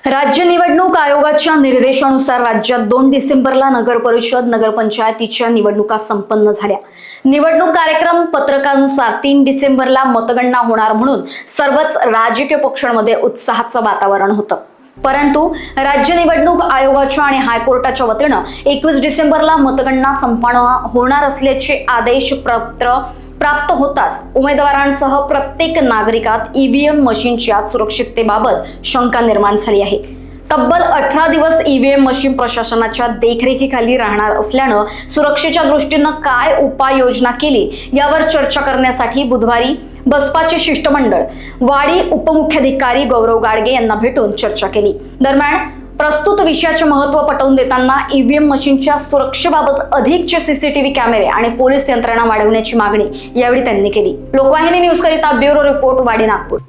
राज्य निवडणूक आयोगाच्या निर्देशानुसार राज्यात 2 डिसेंबरला नगर परिषद नगरपंचायतीच्या निवडणुका संपन्न झाल्या। निवडणूक कार्यक्रम पत्रकानुसार 3 डिसेंबरला मतगणना होणार म्हणून सर्वच राजकीय पक्षांमध्ये उत्साहाचं वातावरण होतं। परंतु राज्य निवडणूक आयोगाच्या आणि हायकोर्टाच्या वतीनं 21 डिसेंबरला मतगणना संपन्न होणार असल्याचे आदेश प्राप्त होताच उमेदवारांसह प्रत्येक नागरिकात ईव्हीएम मशीनच्या सुरक्षिततेबाबत शंका निर्माण झाली आहे। तब्बल 18 दिवस ईव्हीएम मशीन प्रशासनाच्या देखरेखीखाली राहणार असल्यानं सुरक्षेच्या दृष्टीनं काय उपाययोजना केली यावर चर्चा करण्यासाठी बुधवारी बसपाचे शिष्टमंडळ वाडी उपमुख्याधिकारी गौरव गाडगे यांना भेटून चर्चा केली। दरम्यान प्रस्तुत विषयाचे महत्त्व पटवून देताना ईव्हीएम मशीनच्या सुरक्षेबाबत अधिकचे सीसीटीव्ही कॅमेरे आणि पोलीस यंत्रणा वाढवण्याची मागणी यावेळी त्यांनी केली। लोकवाहिनी न्यूज करिता ब्युरो रिपोर्ट वाडी नागपूर।